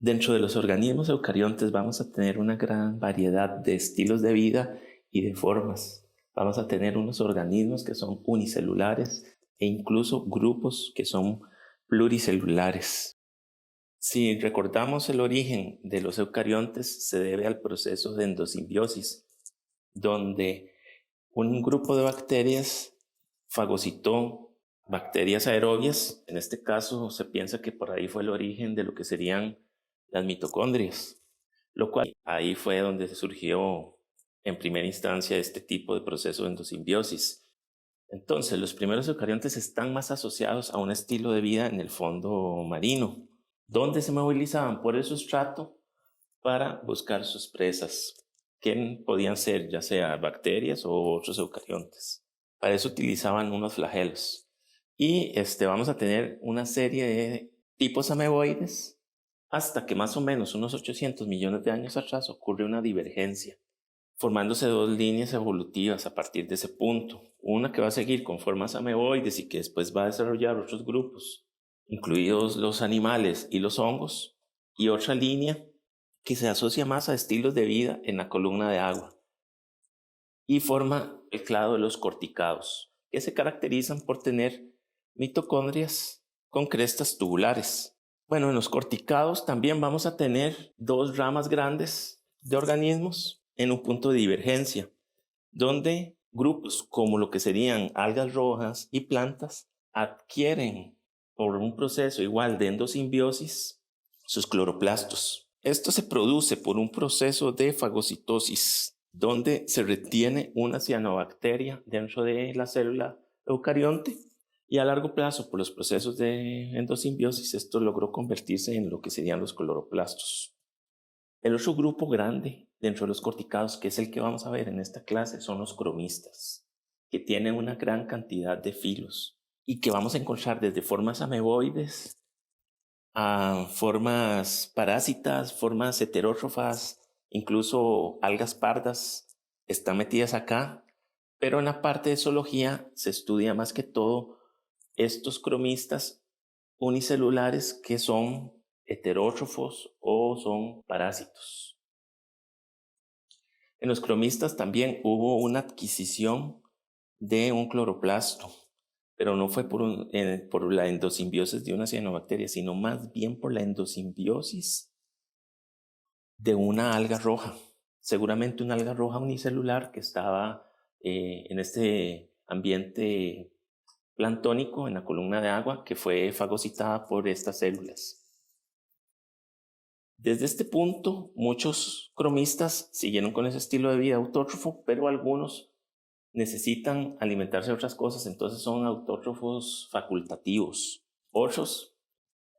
Dentro de los organismos eucariontes vamos a tener una gran variedad de estilos de vida y de formas. Vamos a tener unos organismos que son unicelulares e incluso grupos que son pluricelulares. Si recordamos el origen de los eucariontes, se debe al proceso de endosimbiosis, donde un grupo de bacterias fagocitó bacterias aerobias. En este caso se piensa que por ahí fue el origen de lo que serían las mitocondrias, lo cual ahí fue donde surgió en primera instancia este tipo de proceso de endosimbiosis. Entonces, los primeros eucariontes están más asociados a un estilo de vida en el fondo marino, donde se movilizaban por el sustrato para buscar sus presas, que podían ser ya sea bacterias o otros eucariontes. Para eso utilizaban unos flagelos. Y vamos a tener una serie de tipos ameboides hasta que más o menos unos 800 millones de años atrás ocurre una divergencia, formándose dos líneas evolutivas a partir de ese punto. Una que va a seguir con formas ameboides y que después va a desarrollar otros grupos, incluidos los animales y los hongos, y otra línea que se asocia más a estilos de vida en la columna de agua y forma el clado de los corticados, que se caracterizan por tener mitocondrias con crestas tubulares. Bueno, en los corticados también vamos a tener dos ramas grandes de organismos en un punto de divergencia, donde grupos como lo que serían algas rojas y plantas adquieren por un proceso igual de endosimbiosis sus cloroplastos. Esto se produce por un proceso de fagocitosis, donde se retiene una cianobacteria dentro de la célula eucarionte y a largo plazo por los procesos de endosimbiosis esto logró convertirse en lo que serían los cloroplastos. El otro grupo grande dentro de los corticados, que es el que vamos a ver en esta clase, son los cromistas, que tienen una gran cantidad de filos y que vamos a encontrar desde formas ameboides a formas parásitas, formas heterótrofas, incluso algas pardas están metidas acá, pero en la parte de zoología se estudia más que todo estos cromistas unicelulares que son heterótrofos o son parásitos. En los cromistas también hubo una adquisición de un cloroplasto, pero no fue por la endosimbiosis de una cianobacteria, sino más bien por la endosimbiosis de una alga roja. Seguramente una alga roja unicelular que estaba en este ambiente planctónico en la columna de agua que fue fagocitada por estas células. Desde este punto, muchos cromistas siguieron con ese estilo de vida autótrofo, pero algunos necesitan alimentarse de otras cosas, entonces son autótrofos facultativos. Otros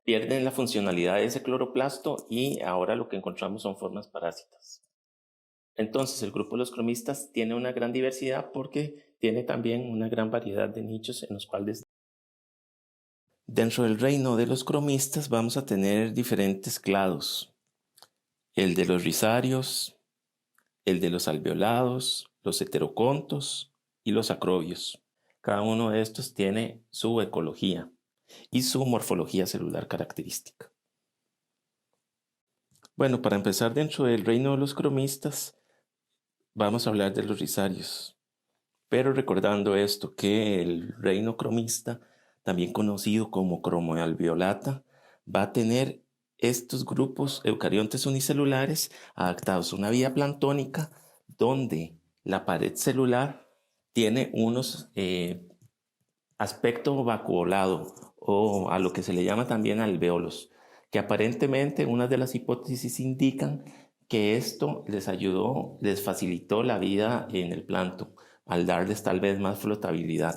pierden la funcionalidad de ese cloroplasto y ahora lo que encontramos son formas parásitas. Entonces el grupo de los cromistas tiene una gran diversidad porque tiene también una gran variedad de nichos en los cuales dentro del reino de los cromistas vamos a tener diferentes clados. El de los rizarios, el de los alveolados, los heterocontos y los acrobios. Cada uno de estos tiene su ecología y su morfología celular característica. Bueno, para empezar dentro del reino de los cromistas, vamos a hablar de los rizarios. Pero recordando esto, que el reino cromista, también conocido como cromoalveolata, va a tener estos grupos eucariontes unicelulares adaptados a una vida planctónica donde la pared celular tiene unos aspecto vacuolado o a lo que se le llama también alvéolos, que aparentemente unas de las hipótesis indican que esto les ayudó, les facilitó la vida en el plancton al darles tal vez más flotabilidad.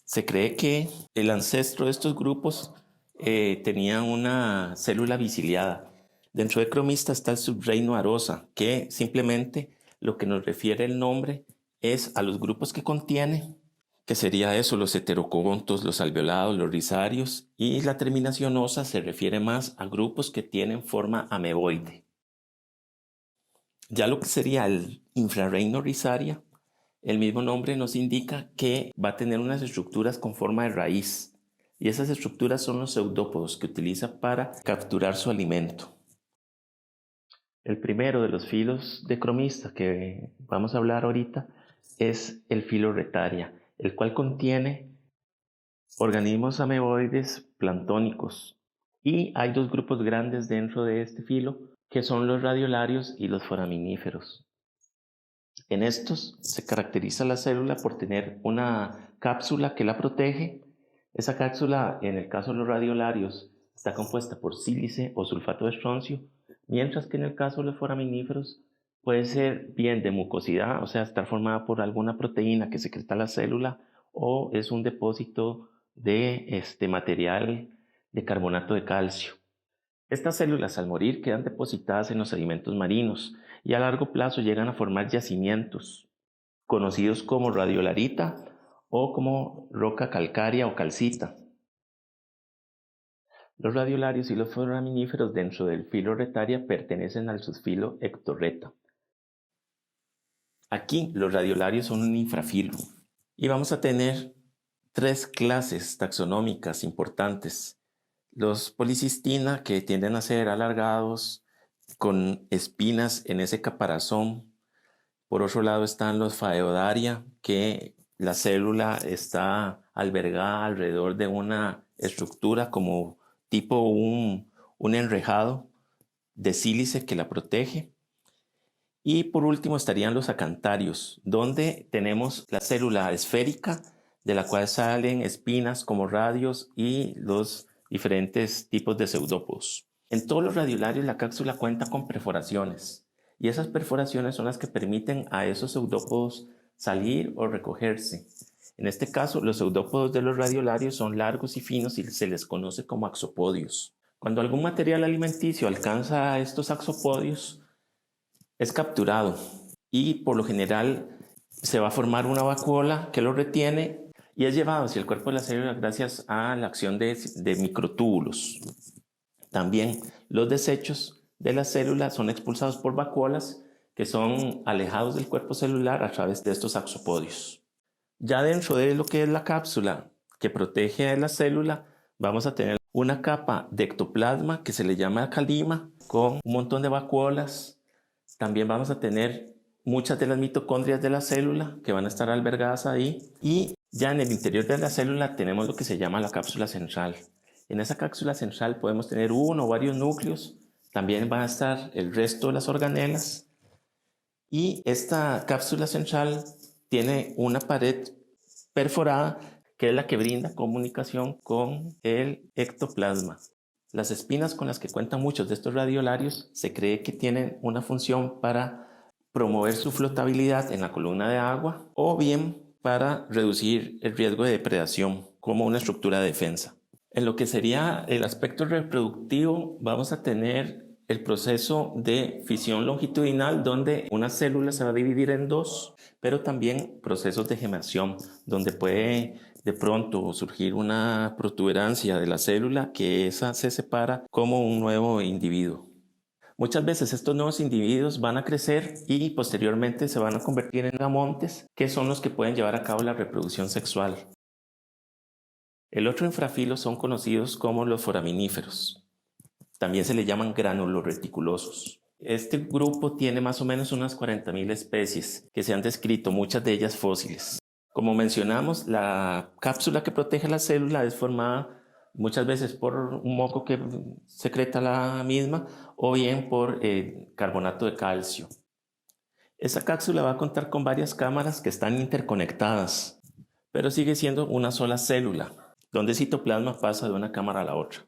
Se cree que el ancestro de estos grupos tenía una célula viciliada. Dentro de cromista está el subreino arosa, que simplemente lo que nos refiere el nombre es a los grupos que contiene, que sería eso, los heterocontos, los alveolados, los rizarios, y la terminación osa se refiere más a grupos que tienen forma ameboide. Ya lo que sería el infrarreino rizaria, el mismo nombre nos indica que va a tener unas estructuras con forma de raíz y esas estructuras son los pseudópodos que utiliza para capturar su alimento. El primero de los filos de cromista que vamos a hablar ahorita es el filo Retaria, el cual contiene organismos ameboides planctónicos. Y hay dos grupos grandes dentro de este filo, que son los radiolarios y los foraminíferos. En estos se caracteriza la célula por tener una cápsula que la protege. Esa cápsula, en el caso de los radiolarios, está compuesta por sílice o sulfato de estroncio, mientras que en el caso de los foraminíferos puede ser bien de mucosidad, o sea, estar formada por alguna proteína que secreta la célula, o es un depósito de material de carbonato de calcio. Estas células al morir quedan depositadas en los sedimentos marinos y a largo plazo llegan a formar yacimientos, conocidos como radiolarita o como roca calcárea o calcita. Los radiolarios y los foraminíferos dentro del filo Retaria pertenecen al subfilo Ectorreta. Aquí los radiolarios son un infrafilo y vamos a tener tres clases taxonómicas importantes. Los policistina, que tienden a ser alargados con espinas en ese caparazón. Por otro lado están los Phaeodaria, que la célula está albergada alrededor de una estructura como tipo un enrejado de sílice que la protege. Y por último estarían los acantarios, donde tenemos la célula esférica, de la cual salen espinas como radios y los diferentes tipos de pseudópodos. En todos los radiolarios la cápsula cuenta con perforaciones, y esas perforaciones son las que permiten a esos pseudópodos salir o recogerse. En este caso, los pseudópodos de los radiolarios son largos y finos y se les conoce como axopodios. Cuando algún material alimenticio alcanza a estos axopodios, es capturado y por lo general se va a formar una vacuola que lo retiene y es llevado hacia el cuerpo de la célula gracias a la acción de microtúbulos. También los desechos de la célula son expulsados por vacuolas que son alejados del cuerpo celular a través de estos axopodios. Ya dentro de lo que es la cápsula que protege a la célula, vamos a tener una capa de ectoplasma que se le llama calima con un montón de vacuolas. También vamos a tener muchas de las mitocondrias de la célula que van a estar albergadas ahí, y ya en el interior de la célula tenemos lo que se llama la cápsula central. En esa cápsula central podemos tener uno o varios núcleos, también van a estar el resto de las organelas, y esta cápsula central tiene una pared perforada que es la que brinda comunicación con el ectoplasma. Las espinas con las que cuentan muchos de estos radiolarios se cree que tienen una función para promover su flotabilidad en la columna de agua o bien para reducir el riesgo de depredación como una estructura de defensa. En lo que sería el aspecto reproductivo vamos a tener el proceso de fisión longitudinal donde una célula se va a dividir en dos, pero también procesos de gemación donde puede de pronto surgir una protuberancia de la célula que esa se separa como un nuevo individuo. Muchas veces estos nuevos individuos van a crecer y posteriormente se van a convertir en gamontes, que son los que pueden llevar a cabo la reproducción sexual. El otro infrafilo son conocidos como los foraminíferos. También se le llaman granuloreticulosos. Este grupo tiene más o menos unas 40.000 especies que se han descrito, muchas de ellas fósiles. Como mencionamos, la cápsula que protege la célula es formada muchas veces por un moco que secreta la misma o bien por carbonato de calcio. Esa cápsula va a contar con varias cámaras que están interconectadas, pero sigue siendo una sola célula, donde el citoplasma pasa de una cámara a la otra.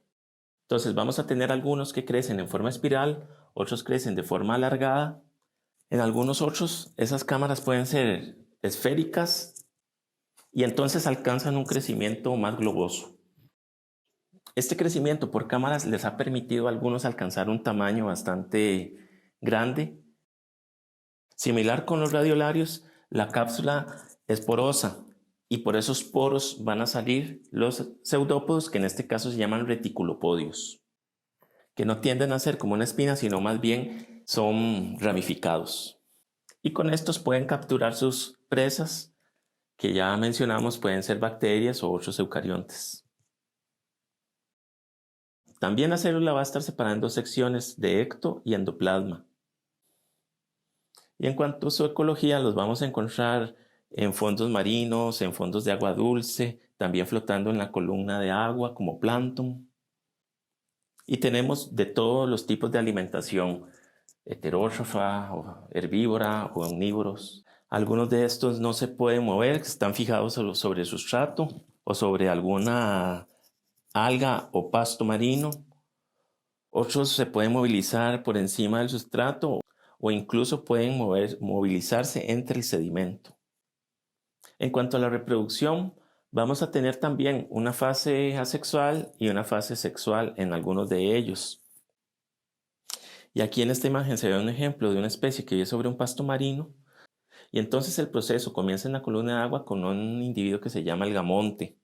Entonces vamos a tener algunos que crecen en forma espiral, otros crecen de forma alargada. En algunos otros esas cámaras pueden ser esféricas y entonces alcanzan un crecimiento más globoso. Este crecimiento por cámaras les ha permitido a algunos alcanzar un tamaño bastante grande. Similar con los radiolarios, la cápsula es porosa y por esos poros van a salir los pseudópodos, que en este caso se llaman reticulopodios, que no tienden a ser como una espina, sino más bien son ramificados. Y con estos pueden capturar sus presas, que ya mencionamos pueden ser bacterias o otros eucariontes. También la célula va a estar separada en dos secciones de ecto y endoplasma. Y en cuanto a su ecología, los vamos a encontrar en fondos marinos, en fondos de agua dulce, también flotando en la columna de agua como plancton. Y tenemos de todos los tipos de alimentación, heterótrofa, o herbívora o omnívoros. Algunos de estos no se pueden mover, están fijados sobre el sustrato o sobre alguna alga o pasto marino. Otros se pueden movilizar por encima del sustrato o incluso pueden movilizarse entre el sedimento. En cuanto a la reproducción, vamos a tener también una fase asexual y una fase sexual en algunos de ellos. Y aquí en esta imagen se ve un ejemplo de una especie que vive sobre un pasto marino. Y entonces el proceso comienza en la columna de agua con un individuo que se llama el gamonte,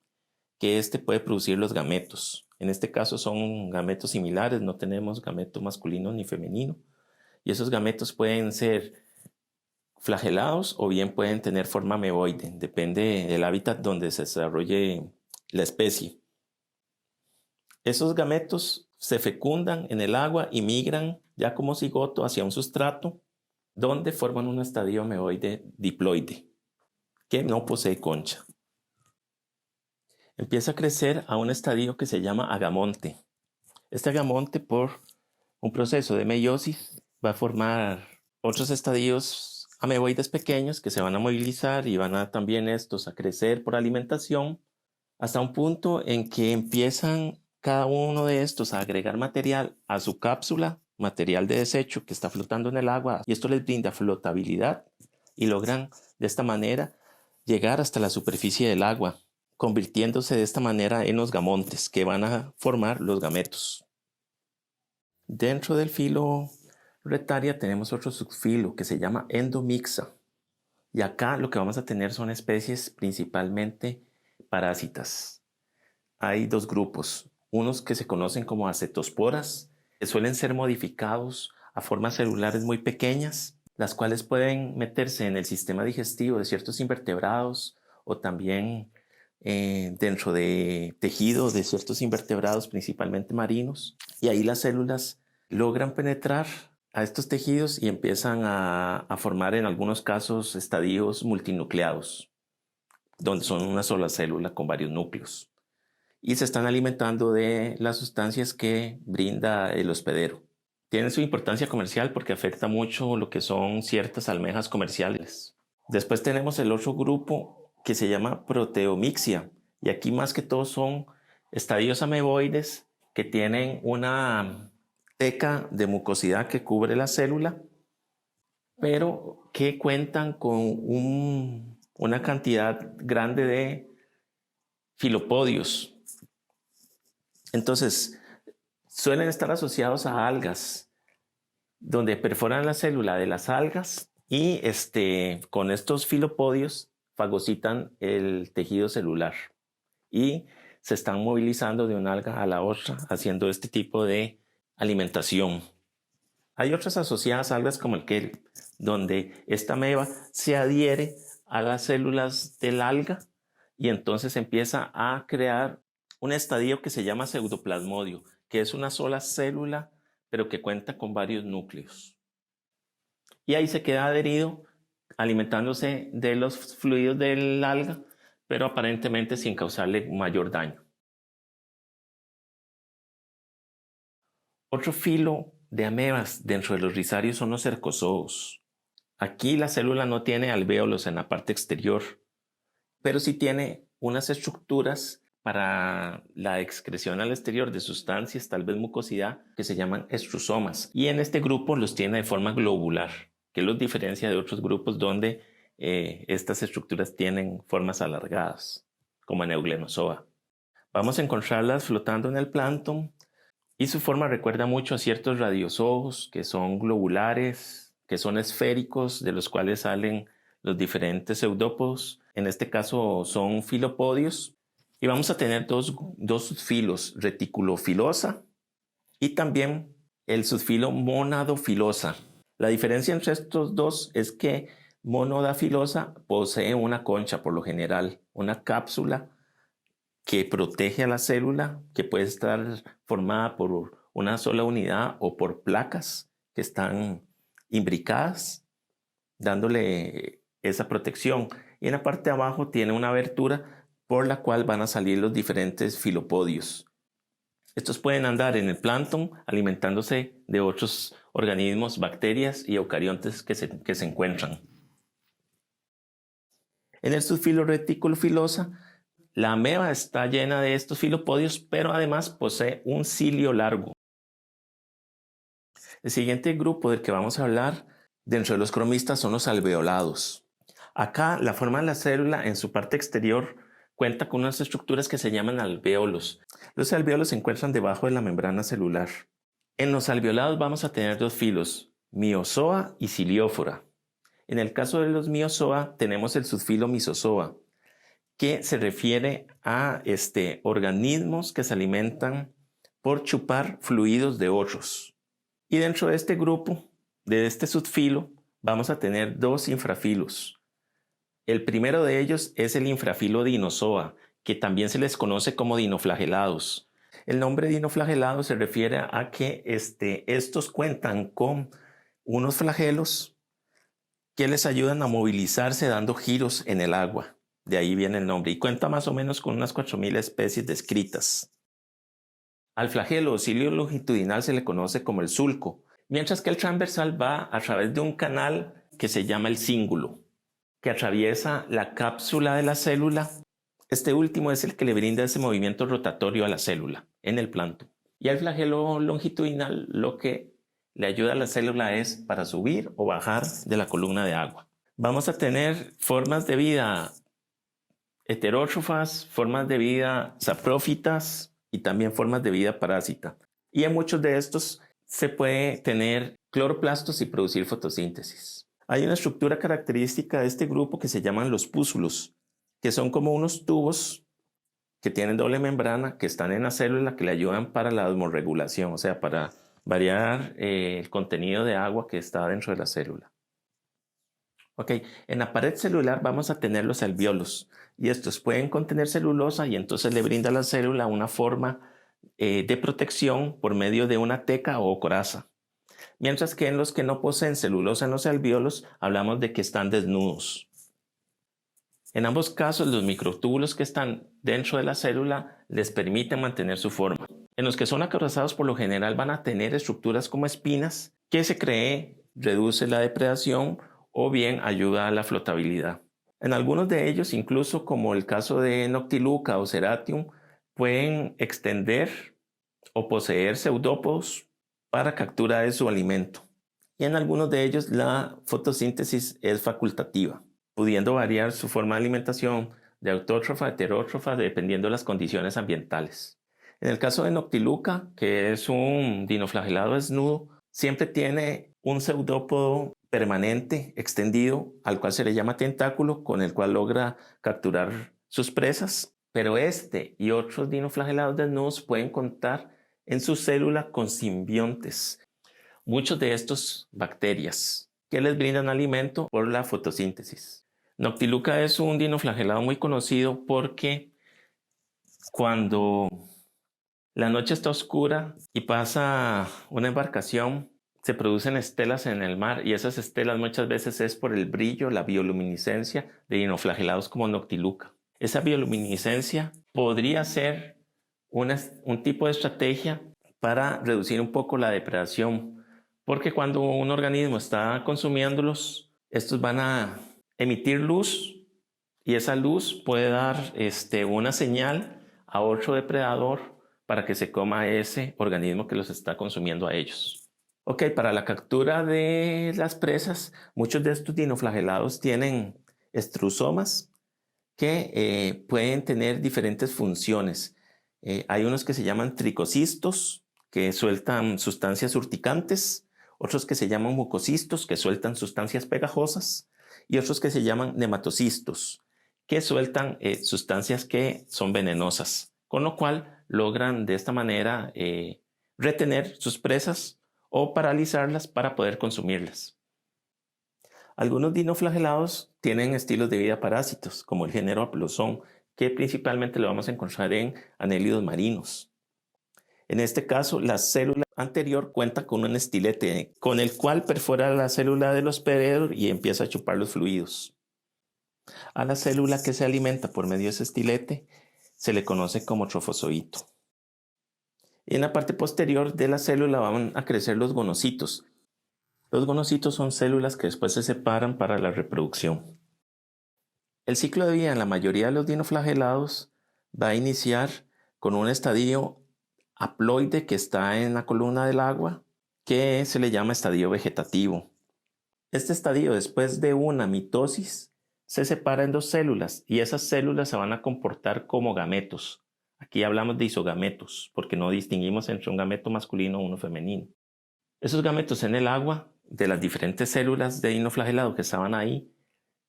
que este puede producir los gametos. En este caso son gametos similares, no tenemos gameto masculino ni femenino. Y esos gametos pueden ser flagelados o bien pueden tener forma ameboide, depende del hábitat donde se desarrolle la especie. Esos gametos se fecundan en el agua y migran ya como cigoto hacia un sustrato donde forman un estadio ameboide diploide que no posee concha. Empieza a crecer a un estadio que se llama agamonte. Este agamonte, por un proceso de meiosis, va a formar otros estadios ameboides pequeños que se van a movilizar y van a también estos a crecer por alimentación hasta un punto en que empiezan cada uno de estos a agregar material a su cápsula, material de desecho que está flotando en el agua, y esto les brinda flotabilidad y logran de esta manera llegar hasta la superficie del agua, convirtiéndose de esta manera en los gamontes que van a formar los gametos. Dentro del filo Retaria tenemos otro subfilo que se llama Endomixa. Y acá lo que vamos a tener son especies principalmente parásitas. Hay dos grupos, unos que se conocen como acetosporas, que suelen ser modificados a formas celulares muy pequeñas, las cuales pueden meterse en el sistema digestivo de ciertos invertebrados o también dentro de tejidos de ciertos invertebrados, principalmente marinos. Y ahí las células logran penetrar a estos tejidos y empiezan a formar en algunos casos estadios multinucleados, donde son una sola célula con varios núcleos. Y se están alimentando de las sustancias que brinda el hospedero. Tiene su importancia comercial porque afecta mucho lo que son ciertas almejas comerciales. Después tenemos el otro grupo que se llama proteomixia. Y aquí más que todo son estadios ameboides que tienen una teca de mucosidad que cubre la célula, pero que cuentan con una cantidad grande de filopodios. Entonces, suelen estar asociados a algas, donde perforan la célula de las algas y con estos filopodios fagocitan el tejido celular y se están movilizando de una alga a la otra haciendo este tipo de alimentación. Hay otras asociadas a algas como el kelp, donde esta ameba se adhiere a las células del alga y entonces empieza a crear un estadio que se llama pseudoplasmodio, que es una sola célula, pero que cuenta con varios núcleos. Y ahí se queda adherido, alimentándose de los fluidos del alga, pero aparentemente sin causarle mayor daño. Otro filo de amebas dentro de los rizarios son los cercozoos. Aquí la célula no tiene alvéolos en la parte exterior, pero sí tiene unas estructuras para la excreción al exterior de sustancias, tal vez mucosidad, que se llaman estrusomas. Y en este grupo los tiene de forma globular, que los diferencia de otros grupos donde estas estructuras tienen formas alargadas, como en Euglenozoa. Vamos a encontrarlas flotando en el plancton y su forma recuerda mucho a ciertos radiozoos que son globulares, que son esféricos, de los cuales salen los diferentes pseudópodos. En este caso son filopodios. Y vamos a tener dos subfilos, reticulofilosa y también el subfilo monadofilosa. La diferencia entre estos dos es que monadofilosa posee una concha por lo general, una cápsula que protege a la célula, que puede estar formada por una sola unidad o por placas que están imbricadas, dándole esa protección. Y en la parte de abajo tiene una abertura por la cual van a salir los diferentes filopodios. Estos pueden andar en el plancton alimentándose de otros organismos, bacterias y eucariontes que se encuentran. En el subfilo reticulofilosa, la ameba está llena de estos filopodios, pero además posee un cilio largo. El siguiente grupo del que vamos a hablar dentro de los cromistas son los alveolados. Acá la forma de la célula en su parte exterior cuenta con unas estructuras que se llaman alvéolos. Los alvéolos se encuentran debajo de la membrana celular. En los alveolados vamos a tener dos filos, miozoa y ciliófora. En el caso de los miozoa tenemos el subfilo misozoa, que se refiere a organismos que se alimentan por chupar fluidos de otros. Y dentro de este grupo, de este subfilo, vamos a tener dos infrafilos. El primero de ellos es el infrafilo dinozoa, que también se les conoce como dinoflagelados. El nombre dinoflagelado se refiere a que estos cuentan con unos flagelos que les ayudan a movilizarse dando giros en el agua. De ahí viene el nombre y cuenta más o menos con unas 4.000 especies descritas. Al flagelo o cilio longitudinal se le conoce como el sulco, mientras que el transversal va a través de un canal que se llama el cíngulo, que atraviesa la cápsula de la célula. Este último es el que le brinda ese movimiento rotatorio a la célula en el plancton. Y al flagelo longitudinal lo que le ayuda a la célula es para subir o bajar de la columna de agua. Vamos a tener formas de vida heterótrofas, formas de vida saprófitas y también formas de vida parásita. Y en muchos de estos se puede tener cloroplastos y producir fotosíntesis. Hay una estructura característica de este grupo que se llaman los púzulos, que son como unos tubos que tienen doble membrana que están en la célula que le ayudan para la osmorregulación, o sea, para variar el contenido de agua que está dentro de la célula. Ok, en la pared celular vamos a tener los alvéolos y estos pueden contener celulosa y entonces le brinda a la célula una forma de protección por medio de una teca o coraza. Mientras que en los que no poseen celulosa en los alvéolos hablamos de que están desnudos. En ambos casos los microtúbulos que están dentro de la célula les permiten mantener su forma. En los que son acorazados por lo general van a tener estructuras como espinas que se cree reduce la depredación o bien ayuda a la flotabilidad. En algunos de ellos, incluso como el caso de Noctiluca o Ceratium, pueden extender o poseer pseudópodos para captura de su alimento. Y en algunos de ellos la fotosíntesis es facultativa, pudiendo variar su forma de alimentación de autótrofa a heterótrofa dependiendo de las condiciones ambientales. En el caso de Noctiluca, que es un dinoflagelado desnudo, siempre tiene un pseudópodo permanente, extendido, al cual se le llama tentáculo, con el cual logra capturar sus presas. Pero este y otros dinoflagelados desnudos pueden contar en su célula con simbiontes, muchos de estos bacterias, que les brindan alimento por la fotosíntesis. Noctiluca es un dinoflagelado muy conocido porque cuando la noche está oscura y pasa una embarcación, se producen estelas en el mar y esas estelas muchas veces es por el brillo, la bioluminiscencia de dinoflagelados como Noctiluca. Esa bioluminiscencia podría ser un tipo de estrategia para reducir un poco la depredación, porque cuando un organismo está consumiéndolos, estos van a emitir luz y esa luz puede dar una señal a otro depredador para que se coma ese organismo que los está consumiendo a ellos. Ok, para la captura de las presas, muchos de estos dinoflagelados tienen estrusomas que pueden tener diferentes funciones. Hay unos que se llaman tricocistos, que sueltan sustancias urticantes, otros que se llaman mucocistos, que sueltan sustancias pegajosas, y otros que se llaman nematocistos, que sueltan sustancias que son venenosas, con lo cual logran de esta manera retener sus presas o paralizarlas para poder consumirlas. Algunos dinoflagelados tienen estilos de vida parásitos, como el género Aplosón, que principalmente lo vamos a encontrar en anélidos marinos. En este caso, la célula anterior cuenta con un estilete con el cual perfora la célula del hospedero y empieza a chupar los fluidos. A la célula que se alimenta por medio de ese estilete se le conoce como trofozoito. En la parte posterior de la célula van a crecer los gonocitos. Los gonocitos son células que después se separan para la reproducción. El ciclo de vida en la mayoría de los dinoflagelados va a iniciar con un estadio haploide que está en la columna del agua, que se le llama estadio vegetativo. Este estadio, después de una mitosis, se separa en dos células y esas células se van a comportar como gametos. Aquí hablamos de isogametos porque no distinguimos entre un gameto masculino o uno femenino. Esos gametos en el agua de las diferentes células de dinoflagelado que estaban ahí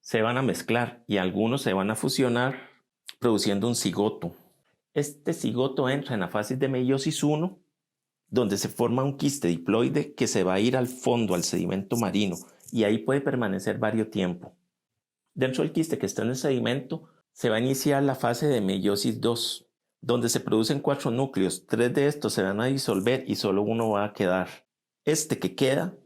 se van a mezclar y algunos se van a fusionar produciendo un cigoto. Este cigoto entra en la fase de meiosis 1, donde se forma un quiste diploide que se va a ir al fondo, al sedimento marino, y ahí puede permanecer varios tiempo. Dentro del quiste que está en el sedimento se va a iniciar la fase de meiosis 2, donde se producen 4 núcleos. 3 de estos se van a disolver y solo uno va a quedar. Este que queda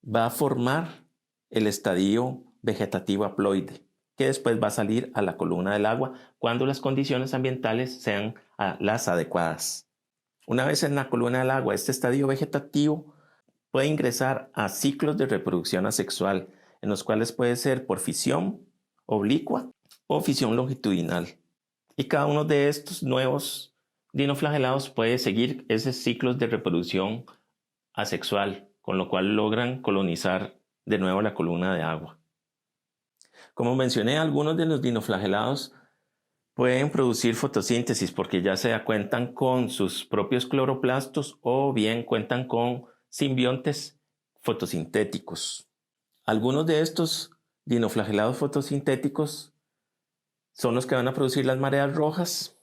va a formar el estadio vegetativo haploide, que después va a salir a la columna del agua cuando las condiciones ambientales sean las adecuadas. Una vez en la columna del agua, este estadio vegetativo puede ingresar a ciclos de reproducción asexual, en los cuales puede ser por fisión oblicua o fisión longitudinal. Y cada uno de estos nuevos dinoflagelados puede seguir esos ciclos de reproducción asexual, con lo cual logran colonizar de nuevo la columna de agua. Como mencioné, algunos de los dinoflagelados pueden producir fotosíntesis porque ya sea cuentan con sus propios cloroplastos o bien cuentan con simbiontes fotosintéticos. Algunos de estos dinoflagelados fotosintéticos son los que van a producir las mareas rojas,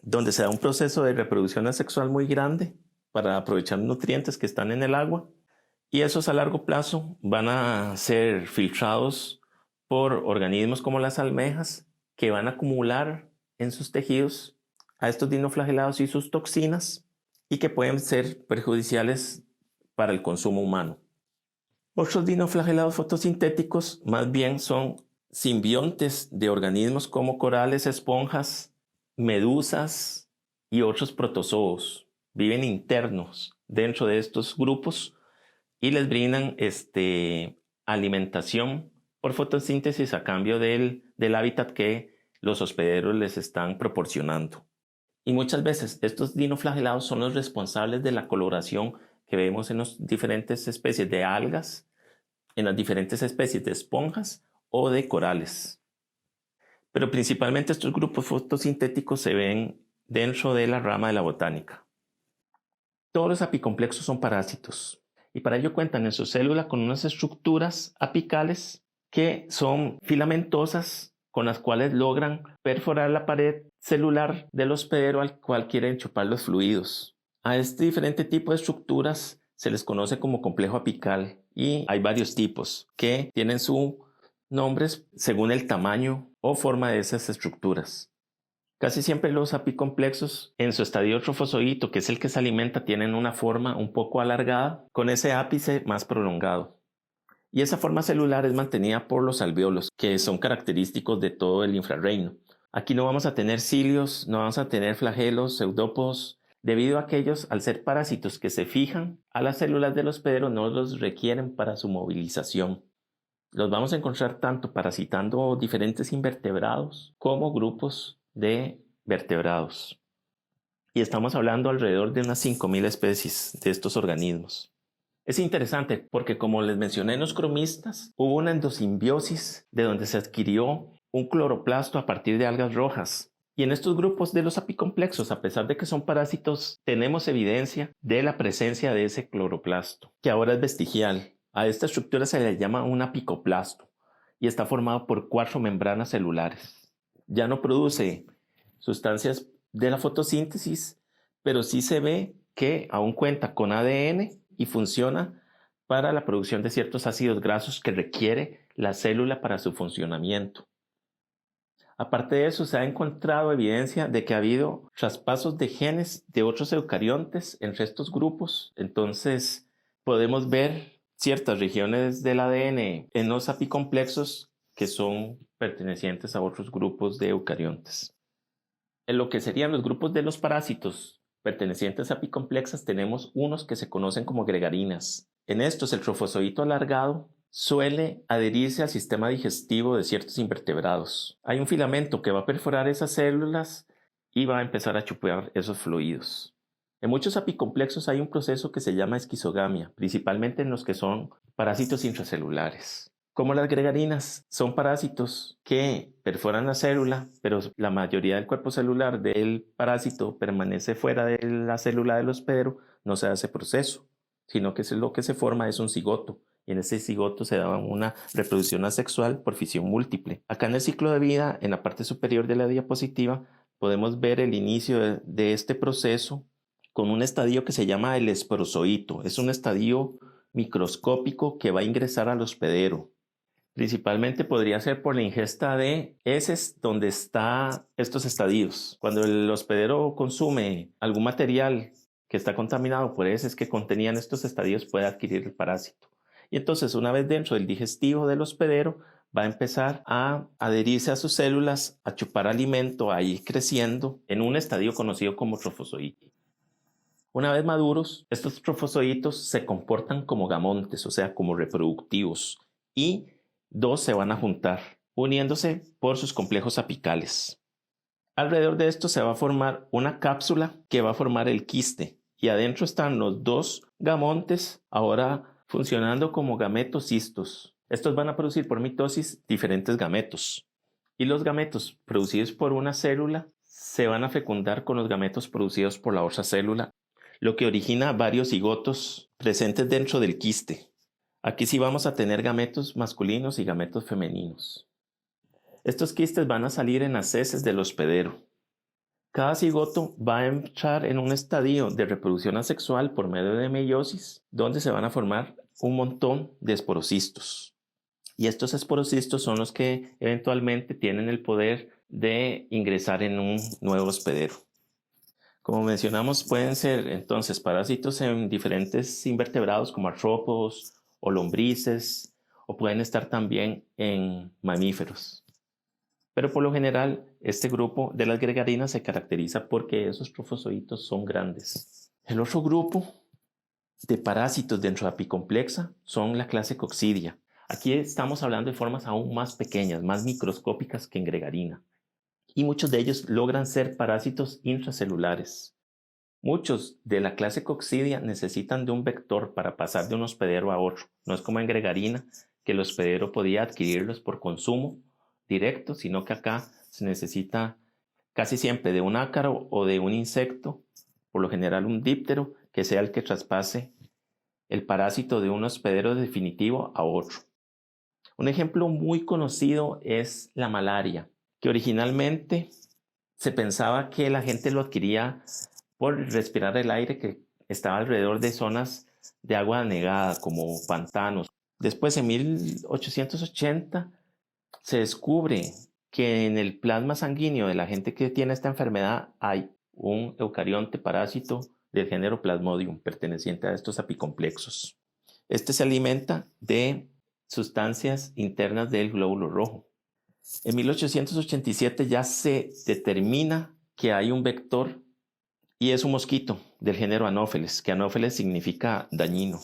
donde se da un proceso de reproducción asexual muy grande para aprovechar nutrientes que están en el agua, y esos a largo plazo van a ser filtrados por organismos como las almejas, que van a acumular en sus tejidos a estos dinoflagelados y sus toxinas, y que pueden ser perjudiciales para el consumo humano. Otros dinoflagelados fotosintéticos más bien son simbiontes de organismos como corales, esponjas, medusas y otros protozoos. Viven internos dentro de estos grupos y les brindan alimentación por fotosíntesis a cambio del hábitat que los hospederos les están proporcionando. Y muchas veces estos dinoflagelados son los responsables de la coloración que vemos en las diferentes especies de algas, en las diferentes especies de esponjas o de corales. Pero principalmente estos grupos fotosintéticos se ven dentro de la rama de la botánica. Todos los apicomplexos son parásitos y para ello cuentan en su célula con unas estructuras apicales que son filamentosas, con las cuales logran perforar la pared celular del hospedero al cual quieren chupar los fluidos. A este diferente tipo de estructuras se les conoce como complejo apical y hay varios tipos que tienen sus nombres según el tamaño o forma de esas estructuras. Casi siempre los apicomplexos en su estadio trofozoito, que es el que se alimenta, tienen una forma un poco alargada con ese ápice más prolongado. Y esa forma celular es mantenida por los alvéolos, que son característicos de todo el infrarreino. Aquí no vamos a tener cilios, no vamos a tener flagelos, pseudópodos, debido a que ellos, al ser parásitos que se fijan a las células del hospedero, no los requieren para su movilización. Los vamos a encontrar tanto parasitando diferentes invertebrados como grupos de vertebrados. Y estamos hablando alrededor de unas 5.000 especies de estos organismos. Es interesante porque, como les mencioné en los cromistas, hubo una endosimbiosis de donde se adquirió un cloroplasto a partir de algas rojas. Y en estos grupos de los apicomplexos, a pesar de que son parásitos, tenemos evidencia de la presencia de ese cloroplasto, que ahora es vestigial. A esta estructura se le llama un apicoplasto y está formado por 4 membranas celulares. Ya no produce sustancias de la fotosíntesis, pero sí se ve que aún cuenta con ADN y funciona para la producción de ciertos ácidos grasos que requiere la célula para su funcionamiento. Aparte de eso, se ha encontrado evidencia de que ha habido traspasos de genes de otros eucariontes entre estos grupos. Entonces, podemos ver ciertas regiones del ADN en los apicomplexos que son pertenecientes a otros grupos de eucariontes. En lo que serían los grupos de los parásitos pertenecientes a apicomplexas, tenemos unos que se conocen como gregarinas. En estos, el trofozoito alargado suele adherirse al sistema digestivo de ciertos invertebrados. Hay un filamento que va a perforar esas células y va a empezar a chupar esos fluidos. En muchos apicomplexos hay un proceso que se llama esquizogamia, principalmente en los que son parásitos intracelulares. Como las gregarinas son parásitos que perforan la célula, pero la mayoría del cuerpo celular del parásito permanece fuera de la célula del hospedero, no se hace proceso, sino que lo que se forma es un cigoto. Y en ese cigoto se da una reproducción asexual por fisión múltiple. Acá en el ciclo de vida, en la parte superior de la diapositiva, podemos ver el inicio de este proceso con un estadio que se llama el esporozoito. Es un estadio microscópico que va a ingresar al hospedero. Principalmente podría ser por la ingesta de heces donde están estos estadios. Cuando el hospedero consume algún material que está contaminado por heces que contenían estos estadios, puede adquirir el parásito. Y entonces, una vez dentro del digestivo del hospedero, va a empezar a adherirse a sus células, a chupar alimento, a ir creciendo en un estadio conocido como trofozoito. Una vez maduros, estos trofozoitos se comportan como gamontes, o sea, como reproductivos, y dos se van a juntar, uniéndose por sus complejos apicales. Alrededor de esto se va a formar una cápsula que va a formar el quiste, y adentro están los dos gamontes, ahora funcionando como gametocistos. Estos van a producir por mitosis diferentes gametos, y los gametos producidos por una célula se van a fecundar con los gametos producidos por la otra célula, lo que origina varios cigotos presentes dentro del quiste. Aquí sí vamos a tener gametos masculinos y gametos femeninos. Estos quistes van a salir en las heces del hospedero. Cada cigoto va a entrar en un estadio de reproducción asexual por medio de meiosis, donde se van a formar un montón de esporocistos. Y estos esporocistos son los que eventualmente tienen el poder de ingresar en un nuevo hospedero. Como mencionamos, pueden ser entonces parásitos en diferentes invertebrados como artrópodos o lombrices, o pueden estar también en mamíferos. Pero por lo general, este grupo de las gregarinas se caracteriza porque esos trofozoitos son grandes. El otro grupo de parásitos dentro de apicomplexa son la clase Coccidia. Aquí estamos hablando de formas aún más pequeñas, más microscópicas que en gregarina. Y muchos de ellos logran ser parásitos intracelulares. Muchos de la clase Coccidia necesitan de un vector para pasar de un hospedero a otro. No es como en gregarina, que el hospedero podía adquirirlos por consumo directo, sino que acá se necesita casi siempre de un ácaro o de un insecto, por lo general un díptero, que sea el que traspase el parásito de un hospedero definitivo a otro. Un ejemplo muy conocido es la malaria, que originalmente se pensaba que la gente lo adquiría por respirar el aire que estaba alrededor de zonas de agua anegada como pantanos. Después, en 1880, se descubre que en el plasma sanguíneo de la gente que tiene esta enfermedad hay un eucarionte parásito del género Plasmodium perteneciente a estos apicomplexos. Este se alimenta de sustancias internas del glóbulo rojo. En 1887 ya se determina que hay un vector y es un mosquito del género Anopheles, que Anopheles significa dañino,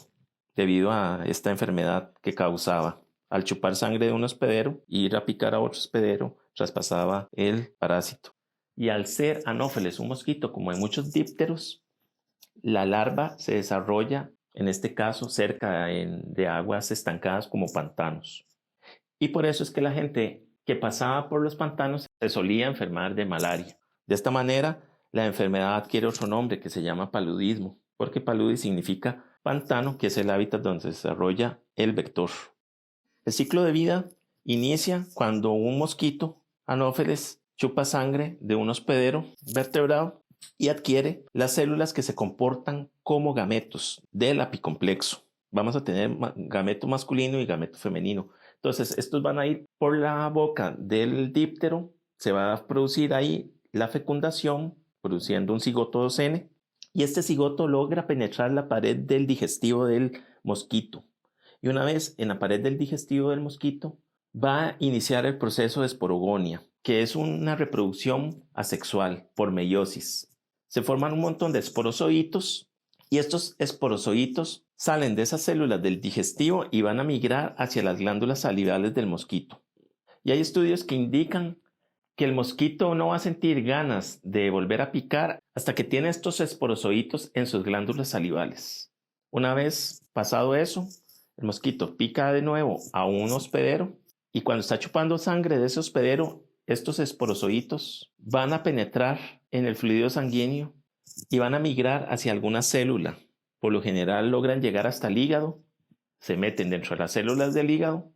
debido a esta enfermedad que causaba. Al chupar sangre de un hospedero e ir a picar a otro hospedero, traspasaba el parásito. Y al ser Anopheles un mosquito, como en muchos dípteros, la larva se desarrolla, en este caso, cerca de aguas estancadas como pantanos. Y por eso es que la gente que pasaba por los pantanos se solía enfermar de malaria. De esta manera, la enfermedad adquiere otro nombre que se llama paludismo, porque paludis significa pantano, que es el hábitat donde se desarrolla el vector. El ciclo de vida inicia cuando un mosquito, Anopheles, chupa sangre de un hospedero vertebrado y adquiere las células que se comportan como gametos del apicomplejo. Vamos a tener gameto masculino y gameto femenino. Entonces, estos van a ir por la boca del díptero, se va a producir ahí la fecundación, produciendo un cigoto 2N, y este cigoto logra penetrar la pared del digestivo del mosquito. Y una vez en la pared del digestivo del mosquito, va a iniciar el proceso de esporogonia, que es una reproducción asexual por meiosis. Se forman un montón de esporozoitos y estos esporozoitos salen de esas células del digestivo y van a migrar hacia las glándulas salivales del mosquito. Y hay estudios que indican que el mosquito no va a sentir ganas de volver a picar hasta que tiene estos esporozoitos en sus glándulas salivales. Una vez pasado eso, el mosquito pica de nuevo a un hospedero y cuando está chupando sangre de ese hospedero, estos esporozoitos van a penetrar en el fluido sanguíneo y van a migrar hacia alguna célula. Por lo general logran llegar hasta el hígado, se meten dentro de las células del hígado,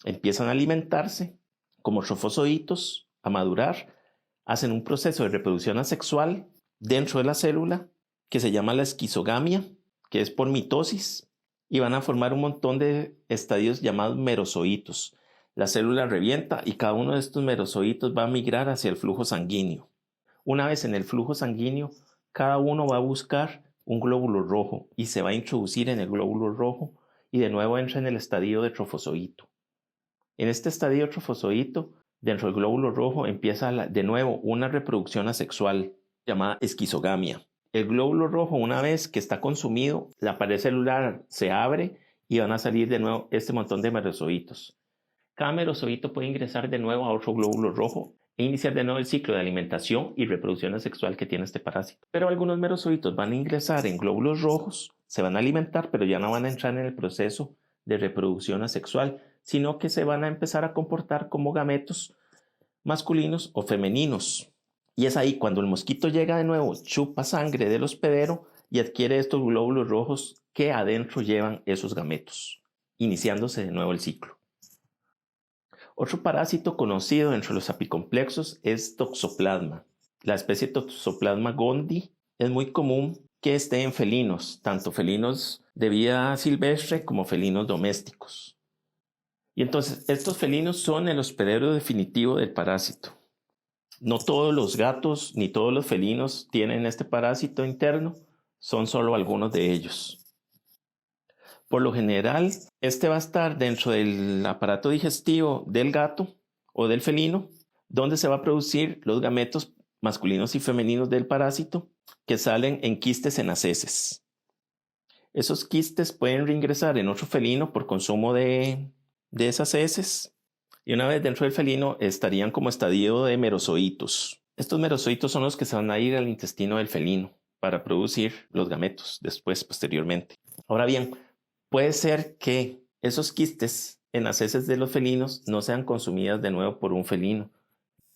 empiezan a alimentarse como trofozoitos, a madurar, hacen un proceso de reproducción asexual dentro de la célula que se llama la esquizogamia, que es por mitosis, y van a formar un montón de estadios llamados merozoitos. La célula revienta y cada uno de estos merozoitos va a migrar hacia el flujo sanguíneo. Una vez en el flujo sanguíneo, cada uno va a buscar un glóbulo rojo y se va a introducir en el glóbulo rojo y de nuevo entra en el estadio de trofozoito. En este estadio de trofozoito, dentro del glóbulo rojo, empieza de nuevo una reproducción asexual llamada esquizogamia. El glóbulo rojo, una vez que está consumido, la pared celular se abre y van a salir de nuevo este montón de merozoitos. Cada merozoito puede ingresar de nuevo a otro glóbulo rojo e iniciar de nuevo el ciclo de alimentación y reproducción asexual que tiene este parásito. Pero algunos merozoitos van a ingresar en glóbulos rojos, se van a alimentar, pero ya no van a entrar en el proceso de reproducción asexual, sino que se van a empezar a comportar como gametos masculinos o femeninos. Y es ahí cuando el mosquito llega de nuevo, chupa sangre del hospedero y adquiere estos glóbulos rojos que adentro llevan esos gametos, iniciándose de nuevo el ciclo. Otro parásito conocido entre los apicomplexos es Toxoplasma. La especie Toxoplasma gondii es muy común que esté en felinos, tanto felinos de vida silvestre como felinos domésticos. Y entonces estos felinos son el hospedero definitivo del parásito. No todos los gatos ni todos los felinos tienen este parásito interno, son solo algunos de ellos. Por lo general, este va a estar dentro del aparato digestivo del gato o del felino, donde se va a producir los gametos masculinos y femeninos del parásito que salen en quistes en las heces. Esos quistes pueden reingresar en otro felino por consumo de esas heces y una vez dentro del felino estarían como estadio de merozoitos. Estos merozoitos son los que se van a ir al intestino del felino para producir los gametos después, posteriormente. Ahora bien, puede ser que esos quistes en las heces de los felinos no sean consumidas de nuevo por un felino,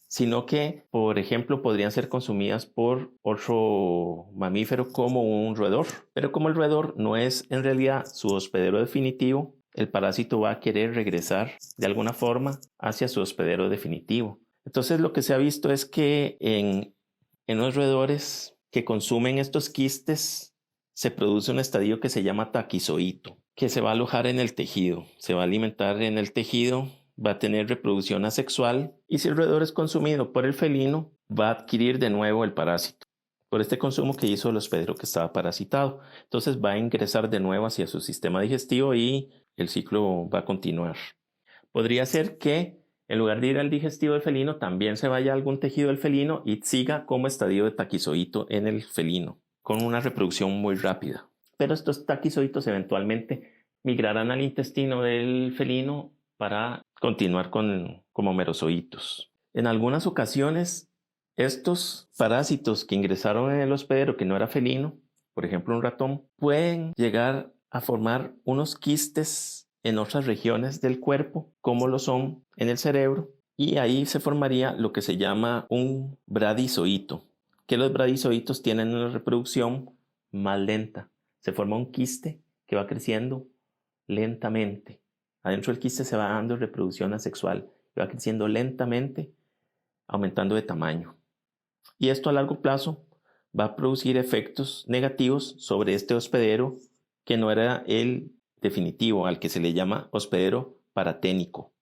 sino que, por ejemplo, podrían ser consumidas por otro mamífero como un roedor. Pero como el roedor no es en realidad su hospedero definitivo, el parásito va a querer regresar de alguna forma hacia su hospedero definitivo. Entonces lo que se ha visto es que en los roedores que consumen estos quistes se produce un estadio que se llama taquizoito, que se va a alojar en el tejido, se va a alimentar en el tejido, va a tener reproducción asexual y si el roedor es consumido por el felino, va a adquirir de nuevo el parásito por este consumo que hizo el hospedero que estaba parasitado. Entonces va a ingresar de nuevo hacia su sistema digestivo y el ciclo va a continuar. Podría ser que en lugar de ir al digestivo del felino, también se vaya a algún tejido del felino y siga como estadio de taquizoito en el felino, con una reproducción muy rápida. Pero estos taquizoitos eventualmente migrarán al intestino del felino para continuar como merozoitos. En algunas ocasiones, estos parásitos que ingresaron en el hospedero que no era felino, por ejemplo un ratón, pueden llegar a formar unos quistes en otras regiones del cuerpo, como lo son en el cerebro, y ahí se formaría lo que se llama un bradizoito, que los bradizoitos tienen una reproducción más lenta. Se forma un quiste que va creciendo lentamente. Adentro del quiste se va dando reproducción asexual, va creciendo lentamente, aumentando de tamaño. Y esto a largo plazo va a producir efectos negativos sobre este hospedero que no era el definitivo, al que se le llama hospedero paraténico.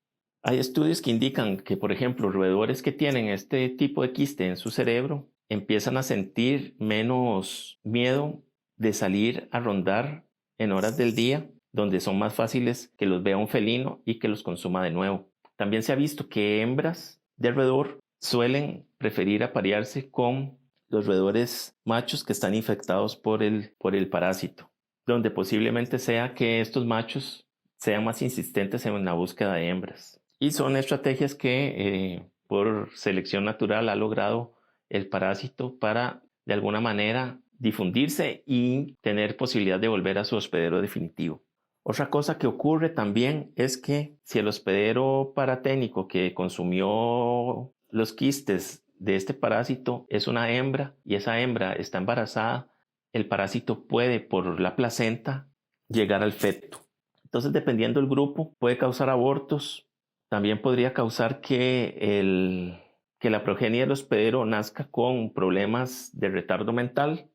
Hay estudios que indican que, por ejemplo, roedores que tienen este tipo de quiste en su cerebro empiezan a sentir menos miedo de salir a rondar en horas del día, donde son más fáciles que los vea un felino y que los consuma de nuevo. También se ha visto que hembras de roedor suelen preferir aparearse con los roedores machos que están infectados por el parásito, donde posiblemente sea que estos machos sean más insistentes en la búsqueda de hembras. Y son estrategias que por selección natural ha logrado el parásito para de alguna manera difundirse y tener posibilidad de volver a su hospedero definitivo. Otra cosa que ocurre también es que si el hospedero paraténico que consumió los quistes de este parásito es una hembra y esa hembra está embarazada, el parásito puede por la placenta llegar al feto. Entonces, dependiendo del grupo, puede causar abortos. También podría causar que la progenie del hospedero nazca con problemas de retardo mental.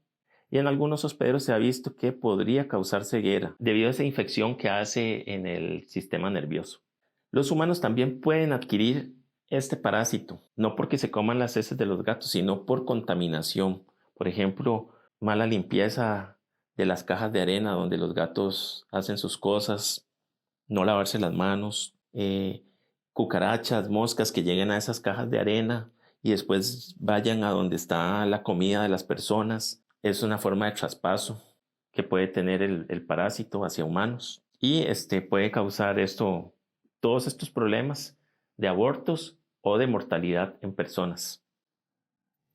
Y en algunos hospederos se ha visto que podría causar ceguera debido a esa infección que hace en el sistema nervioso. Los humanos también pueden adquirir este parásito, no porque se coman las heces de los gatos, sino por contaminación. Por ejemplo, mala limpieza de las cajas de arena donde los gatos hacen sus cosas, no lavarse las manos, cucarachas, moscas que lleguen a esas cajas de arena y después vayan a donde está la comida de las personas. Es una forma de traspaso que puede tener el parásito hacia humanos y puede causar todos estos problemas de abortos o de mortalidad en personas.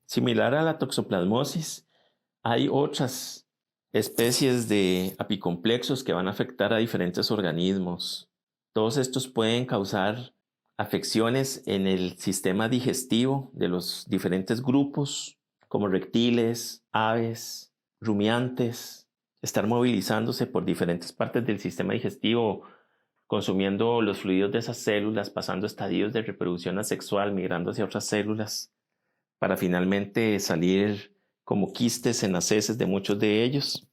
Similar a la toxoplasmosis, hay otras especies de apicomplexos que van a afectar a diferentes organismos. Todos estos pueden causar afecciones en el sistema digestivo de los diferentes grupos, como reptiles, aves, rumiantes, estar movilizándose por diferentes partes del sistema digestivo, consumiendo los fluidos de esas células, pasando estadios de reproducción asexual, migrando hacia otras células, para finalmente salir como quistes en las heces de muchos de ellos.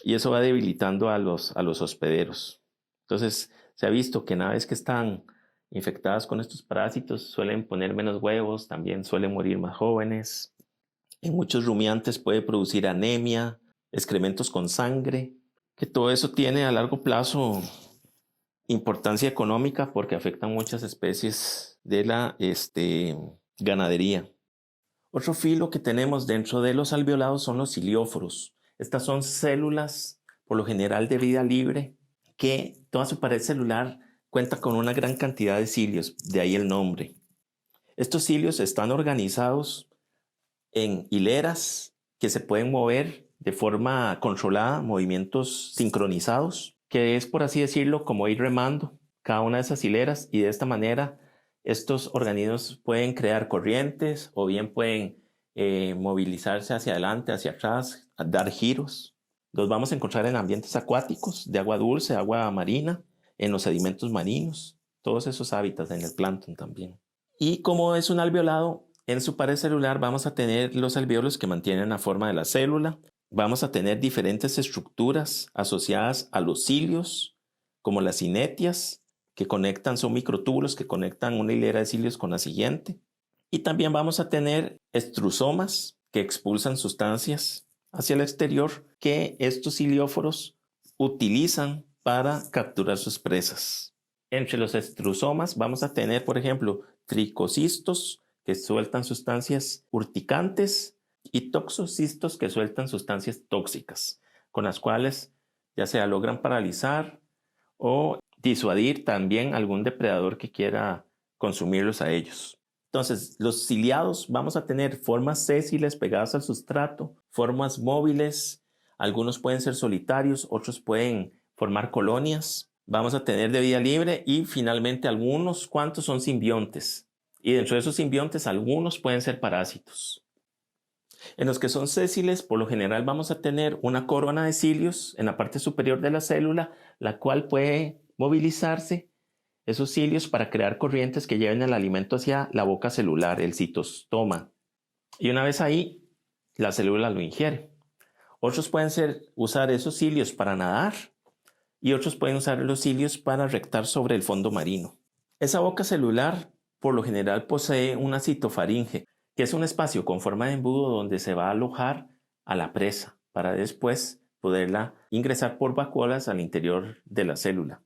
Y eso va debilitando a los hospederos. Entonces, se ha visto que una vez que están infectadas con estos parásitos suelen poner menos huevos, también suelen morir más jóvenes. En muchos rumiantes puede producir anemia, excrementos con sangre, que todo eso tiene a largo plazo importancia económica porque afectan muchas especies de la ganadería. Otro filo que tenemos dentro de los alveolados son los cilióforos. Estas son células, por lo general de vida libre, que toda su pared celular cuenta con una gran cantidad de cilios, de ahí el nombre. Estos cilios están organizados en hileras que se pueden mover de forma controlada, movimientos sincronizados, que es, por así decirlo, como ir remando cada una de esas hileras, y de esta manera estos organismos pueden crear corrientes o bien pueden movilizarse hacia adelante, hacia atrás, dar giros. Los vamos a encontrar en ambientes acuáticos, de agua dulce, agua marina, en los sedimentos marinos, todos esos hábitats, en el plancton también. Y como es un alveolado, en su pared celular vamos a tener los alvéolos que mantienen la forma de la célula. Vamos a tener diferentes estructuras asociadas a los cilios, como las cinetias, que conectan, son microtúbulos que conectan una hilera de cilios con la siguiente. Y también vamos a tener extrusomas que expulsan sustancias hacia el exterior que estos cilióforos utilizan para capturar sus presas. Entre los extrusomas vamos a tener, por ejemplo, tricocistos que sueltan sustancias urticantes y toxocistos que sueltan sustancias tóxicas, con las cuales ya sea logran paralizar o disuadir también algún depredador que quiera consumirlos a ellos. Entonces, los ciliados vamos a tener formas sésiles pegadas al sustrato, formas móviles, algunos pueden ser solitarios, otros pueden formar colonias. Vamos a tener de vida libre y finalmente algunos cuantos son simbiontes. Y dentro de esos simbiontes algunos pueden ser parásitos. En los que son sésiles, por lo general vamos a tener una corona de cilios en la parte superior de la célula, la cual puede movilizarse esos cilios para crear corrientes que lleven el alimento hacia la boca celular, el citostoma. Y una vez ahí, la célula lo ingiere. Otros pueden usar esos cilios para nadar y otros pueden usar los cilios para rectar sobre el fondo marino. Esa boca celular por lo general posee una citofaringe, que es un espacio con forma de embudo donde se va a alojar a la presa para después poderla ingresar por vacuolas al interior de la célula.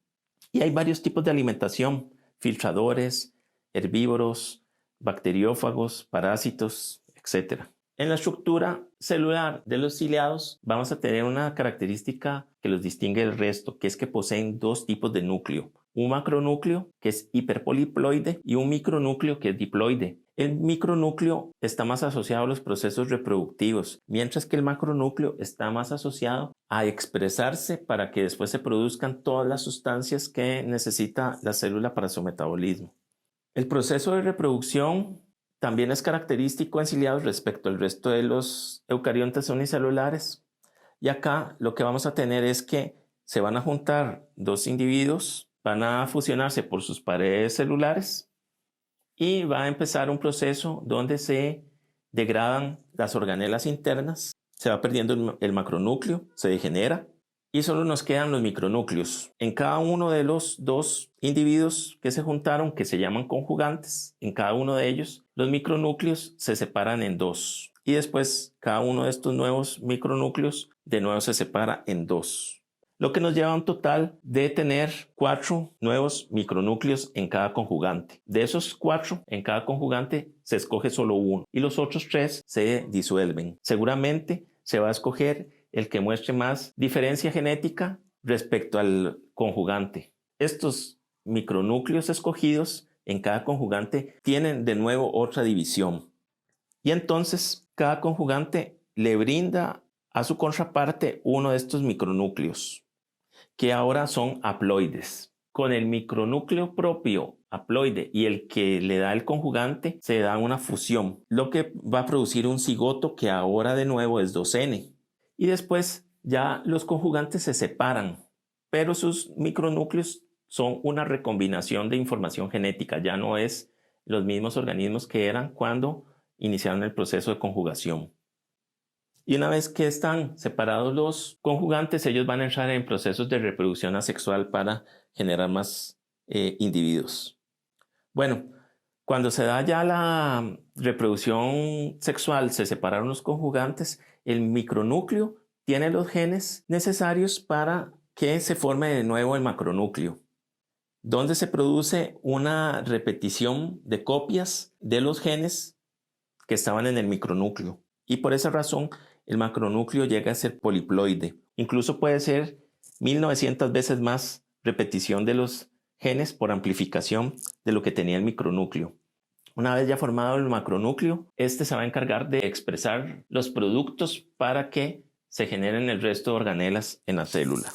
Y hay varios tipos de alimentación: filtradores, herbívoros, bacteriófagos, parásitos, etc. En la estructura celular de los ciliados vamos a tener una característica que los distingue del resto, que es que poseen dos tipos de núcleo: un macronúcleo, que es hiperpoliploide, y un micronúcleo, que es diploide. El micronúcleo está más asociado a los procesos reproductivos, mientras que el macronúcleo está más asociado a expresarse para que después se produzcan todas las sustancias que necesita la célula para su metabolismo. El proceso de reproducción también es característico en ciliados respecto al resto de los eucariontes unicelulares. Y acá lo que vamos a tener es que se van a juntar dos individuos, van a fusionarse por sus paredes celulares y va a empezar un proceso donde se degradan las organelas internas, se va perdiendo el macronúcleo, se degenera y solo nos quedan los micronúcleos. En cada uno de los dos individuos que se juntaron, que se llaman conjugantes, en cada uno de ellos los micronúcleos se separan en dos y después cada uno de estos nuevos micronúcleos de nuevo se separa en dos, lo que nos lleva a un total de tener 4 nuevos micronúcleos en cada conjugante. De esos 4 en cada conjugante se escoge solo uno y los otros 3 se disuelven. Seguramente se va a escoger el que muestre más diferencia genética respecto al conjugante. Estos micronúcleos escogidos en cada conjugante tienen de nuevo otra división. Y entonces cada conjugante le brinda a su contraparte uno de estos micronúcleos, que ahora son haploides. Con el micronúcleo propio haploide y el que le da el conjugante se da una fusión, lo que va a producir un cigoto que ahora de nuevo es 2N. Y después ya los conjugantes se separan, pero sus micronúcleos son una recombinación de información genética, ya no es los mismos organismos que eran cuando iniciaron el proceso de conjugación. Y una vez que están separados los conjugantes, ellos van a entrar en procesos de reproducción asexual para generar más individuos. Bueno, cuando se da ya la reproducción sexual, se separaron los conjugantes, el micronúcleo tiene los genes necesarios para que se forme de nuevo el macronúcleo, donde se produce una repetición de copias de los genes que estaban en el micronúcleo. Y por esa razón el macronúcleo llega a ser poliploide. Incluso puede ser 1900 veces más repetición de los genes por amplificación de lo que tenía el micronúcleo. Una vez ya formado el macronúcleo, este se va a encargar de expresar los productos para que se generen el resto de organelas en la célula.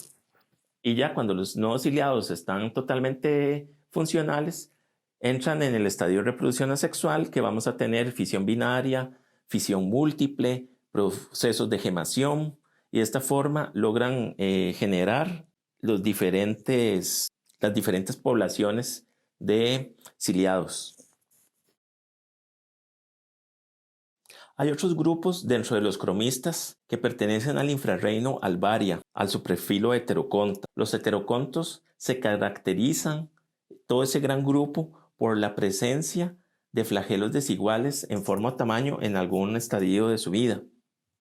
Y ya cuando los nuevos ciliados están totalmente funcionales, entran en el estadio de reproducción asexual, que vamos a tener fisión binaria, fisión múltiple, procesos de gemación, y de esta forma logran generar las diferentes poblaciones de ciliados. Hay otros grupos dentro de los cromistas que pertenecen al infrarreino Alvaria, al superfilo heteroconta. Los heterocontos se caracterizan, todo ese gran grupo, por la presencia de flagelos desiguales en forma o tamaño en algún estadio de su vida.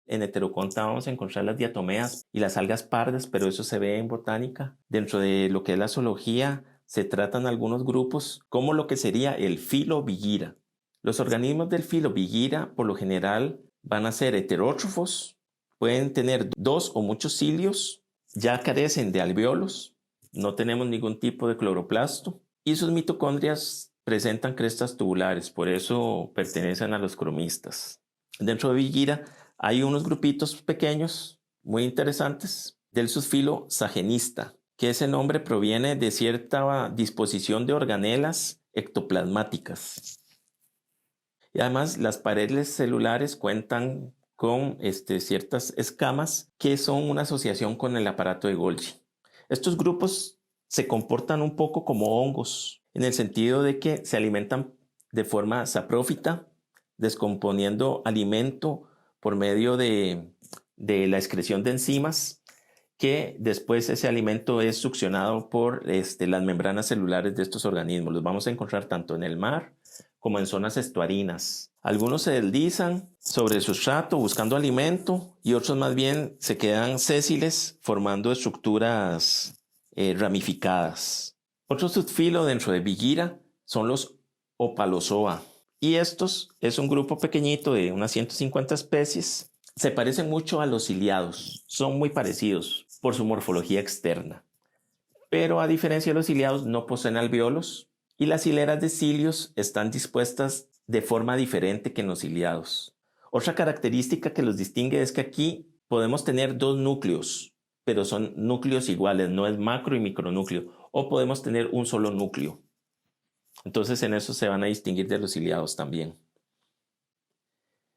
En heteroconta vamos a encontrar las diatomeas y las algas pardas, pero eso se ve en botánica. Dentro de lo que es la zoología se tratan algunos grupos como lo que sería el filo Vigira. Los organismos del filo Vigira por lo general van a ser heterótrofos, pueden tener 2 o muchos cilios, ya carecen de alvéolos, no tenemos ningún tipo de cloroplasto y sus mitocondrias presentan crestas tubulares, por eso pertenecen a los cromistas. Dentro de Vigira hay unos grupitos pequeños muy interesantes del subfilo Sagenista, que ese nombre proviene de cierta disposición de organelas ectoplasmáticas. Y además las paredes celulares cuentan con ciertas escamas que son una asociación con el aparato de Golgi. Estos grupos se comportan un poco como hongos, en el sentido de que se alimentan de forma saprófita, descomponiendo alimento por medio de la excreción de enzimas que después ese alimento es succionado por las membranas celulares de estos organismos. Los vamos a encontrar tanto en el mar como en zonas estuarinas. Algunos se deslizan sobre el sustrato buscando alimento y otros más bien se quedan sésiles formando estructuras ramificadas. Otro subfilo dentro de Vigira son los Opalozoa. Y estos es un grupo pequeñito de unas 150 especies. Se parecen mucho a los ciliados, son muy parecidos por su morfología externa. Pero a diferencia de los ciliados no poseen alvéolos y las hileras de cilios están dispuestas de forma diferente que en los ciliados. Otra característica que los distingue es que aquí podemos tener dos núcleos, pero son núcleos iguales, no es macro y micronúcleo, o podemos tener un solo núcleo. Entonces en eso se van a distinguir de los ciliados también.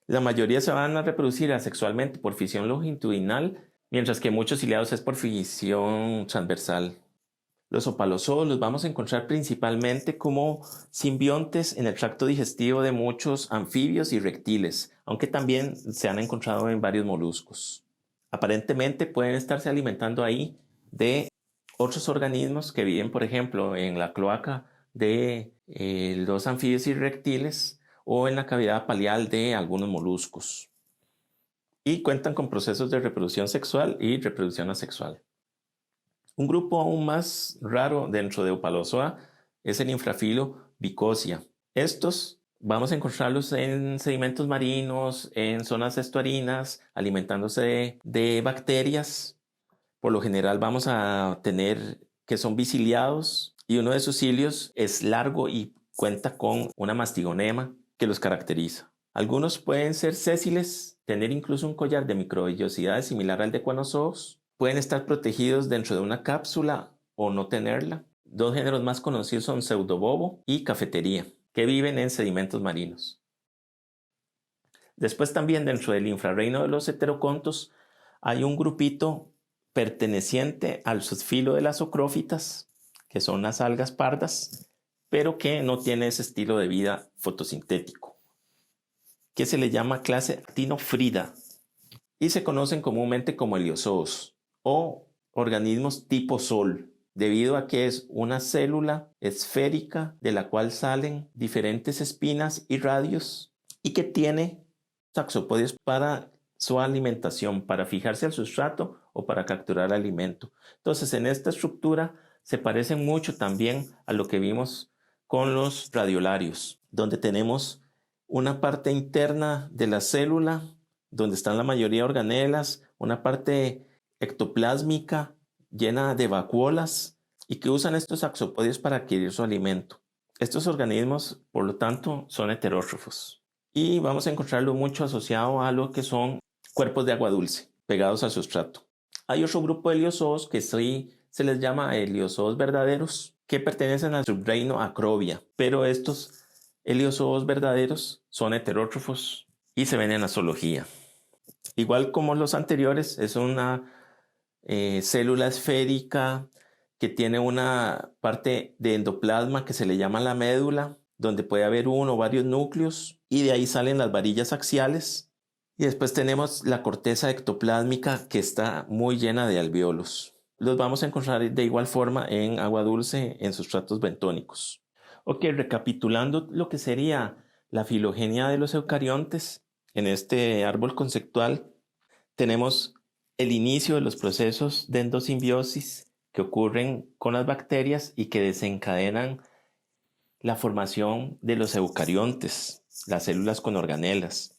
La mayoría se van a reproducir asexualmente por fisión longitudinal, mientras que muchos ciliados es por fisión transversal. Los opalozoos los vamos a encontrar principalmente como simbiontes en el tracto digestivo de muchos anfibios y reptiles, aunque también se han encontrado en varios moluscos. Aparentemente pueden estarse alimentando ahí de otros organismos que viven, por ejemplo, en la cloaca de los anfibios y reptiles o en la cavidad paleal de algunos moluscos. Y cuentan con procesos de reproducción sexual y reproducción asexual. Un grupo aún más raro dentro de Opalozoa es el infrafilo Vicosia. Estos vamos a encontrarlos en sedimentos marinos, en zonas estuarinas, alimentándose de bacterias. Por lo general vamos a tener que son biciliados y uno de sus cilios es largo y cuenta con una mastigonema que los caracteriza. Algunos pueden ser sésiles, tener incluso un collar de microvellosidades similar al de Cuanozoos. Pueden estar protegidos dentro de una cápsula o no tenerla. Dos géneros más conocidos son pseudobobo y cafetería, que viven en sedimentos marinos. Después también dentro del infrarreino de los heterocontos hay un grupito perteneciente al subfilo de las ocrófitas, que son las algas pardas, pero que no tiene ese estilo de vida fotosintético, que se le llama clase Actinophrida y se conocen comúnmente como heliozoos o organismos tipo sol, debido a que es una célula esférica de la cual salen diferentes espinas y radios y que tiene saxopodios para su alimentación, para fijarse al sustrato o para capturar alimento. Entonces, en esta estructura se parecen mucho también a lo que vimos con los radiolarios, donde tenemos una parte interna de la célula, donde están la mayoría de organelas, una parte ectoplásmica llena de vacuolas y que usan estos saxopodios para adquirir su alimento. Estos organismos, por lo tanto, son heterótrofos y vamos a encontrarlo mucho asociado a lo que son cuerpos de agua dulce pegados al sustrato. Hay otro grupo de heliozoos que sí se les llama heliozoos verdaderos, que pertenecen al subreino Acrobia, pero estos heliozoos verdaderos son heterótrofos y se ven en la zoología. Igual como los anteriores, es una célula esférica que tiene una parte de endoplasma que se le llama la médula, donde puede haber uno o varios núcleos y de ahí salen las varillas axiales. Y después tenemos la corteza ectoplásmica que está muy llena de alvéolos. Los vamos a encontrar de igual forma en agua dulce en sustratos bentónicos. Ok, recapitulando lo que sería la filogenia de los eucariontes, en este árbol conceptual tenemos el inicio de los procesos de endosimbiosis que ocurren con las bacterias y que desencadenan la formación de los eucariontes, las células con organelas.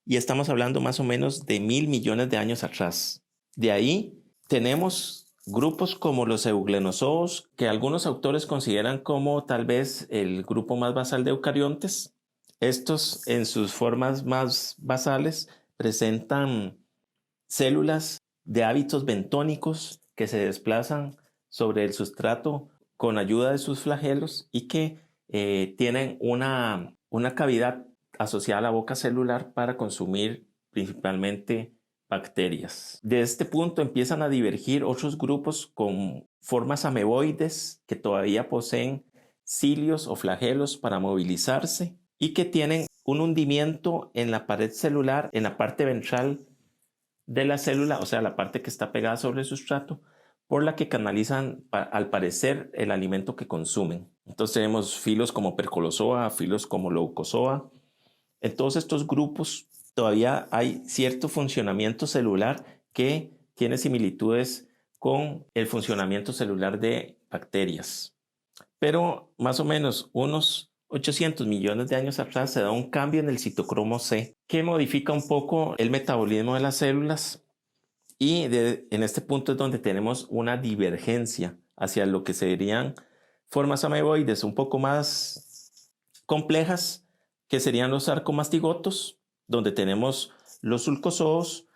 Y estamos hablando más o menos de 1.000 millones de años atrás. De ahí tenemos grupos como los euglenozoos, que algunos autores consideran como tal vez el grupo más basal de eucariontes. Estos en sus formas más basales presentan células de hábitos bentónicos que se desplazan sobre el sustrato con ayuda de sus flagelos y que tienen una cavidad asociada a la boca celular para consumir principalmente bacterias. De este punto empiezan a divergir otros grupos con formas ameboides que todavía poseen cilios o flagelos para movilizarse y que tienen un hundimiento en la pared celular, en la parte ventral de la célula, o sea, la parte que está pegada sobre el sustrato, por la que canalizan, al parecer, el alimento que consumen. Entonces tenemos filos como Percolozoa, filos como Leucozoa. En todos estos grupos todavía hay cierto funcionamiento celular que tiene similitudes con el funcionamiento celular de bacterias. Pero más o menos unos 800 millones de años atrás se da un cambio en el citocromo C que modifica un poco el metabolismo de las células y en este punto es donde tenemos una divergencia hacia lo que serían formas ameboides un poco más complejas, que serían los sarcomastigotos, donde tenemos los sulcozoos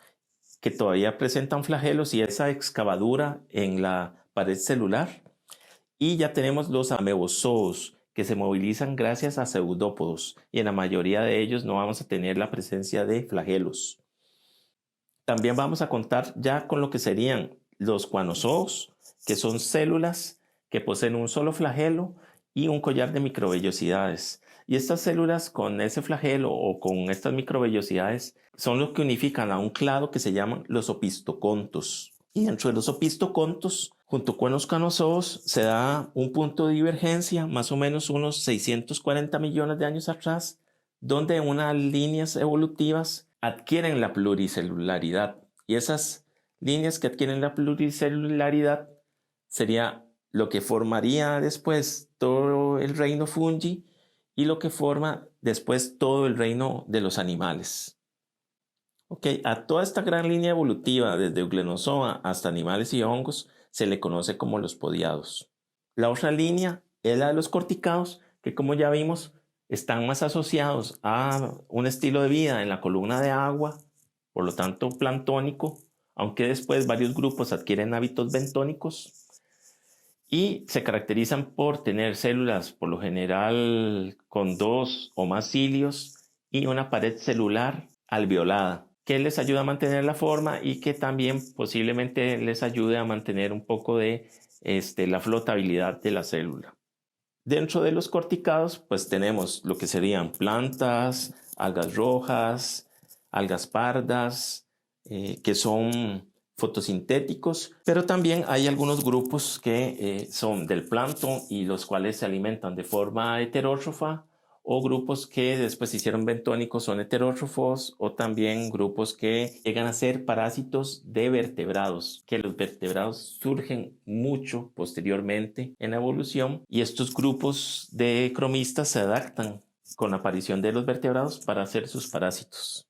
que todavía presentan flagelos y esa excavadura en la pared celular. Y ya tenemos los amebozoos, que se movilizan gracias a pseudópodos, y en la mayoría de ellos no vamos a tener la presencia de flagelos. También vamos a contar ya con lo que serían los guanozoos, que son células que poseen un solo flagelo y un collar de microvellosidades. Y estas células con ese flagelo o con estas microvellosidades son los que unifican a un clado que se llaman los opistocontos. Y dentro de los opistocontos, junto con los guanozoos, se da un punto de divergencia, más o menos unos 640 millones de años atrás, donde unas líneas evolutivas adquieren la pluricelularidad. Y esas líneas que adquieren la pluricelularidad sería lo que formaría después todo el reino fungi y lo que forma después todo el reino de los animales. A toda esta gran línea evolutiva, desde Eugenozoa hasta animales y hongos, se le conoce como los podiados. La otra línea es la de los corticados, que como ya vimos, están más asociados a un estilo de vida en la columna de agua, por lo tanto planctónico, aunque después varios grupos adquieren hábitos bentónicos y se caracterizan por tener células por lo general con 2 o más cilios y una pared celular alveolada, que les ayuda a mantener la forma y que también posiblemente les ayude a mantener un poco de la flotabilidad de la célula. Dentro de los corticados, pues tenemos lo que serían plantas, algas rojas, algas pardas, que son fotosintéticos, pero también hay algunos grupos que son del plancton y los cuales se alimentan de forma heterótrofa, o grupos que después se hicieron bentónicos, son heterótrofos, o también grupos que llegan a ser parásitos de vertebrados, que los vertebrados surgen mucho posteriormente en la evolución y estos grupos de cromistas se adaptan con la aparición de los vertebrados para hacer sus parásitos.